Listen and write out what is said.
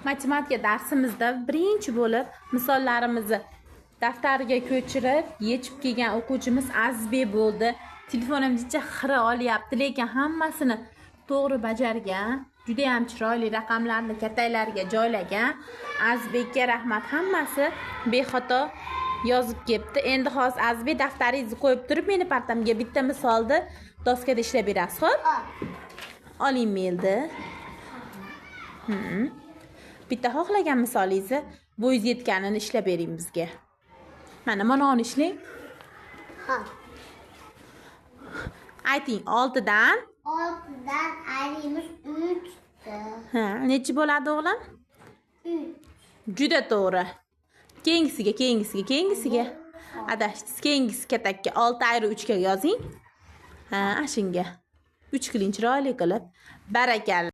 matematika darsimizda birinchi bo'lib misollarimizni daftariga ko'chirib yechib kelgan o'quvchimiz Azizbek bo'ldi. Telefonimizcha xira olyapti, lekin hammasini to'g'ri bajargan. Juda ham chiroyli raqamlarni kattalarga joylagan. Azizbekka rahmat, hammasi bexato yozib kelibdi. Endi hozir Azizbek daftaringizni qo'yib turib, meni partamga bitta misolni doskada ishlab berasiz, xo'p? Oling melni. Bitta xohlagan misolingizni bo'yingiz yetganini ishlab bering bizga. Mana uni ishlang. Ha. Ayting, 6dan 6dan ayrimiz 3 ta. Ha, necha bo'ladi o'g'lim? 3. Juda to'g'ri. Keyingisiga. Adashsiz. Keyingisi katakka 6/3 ga yozing. Ha, shunga. 3 qiling chiroyli qilib. Barakalla.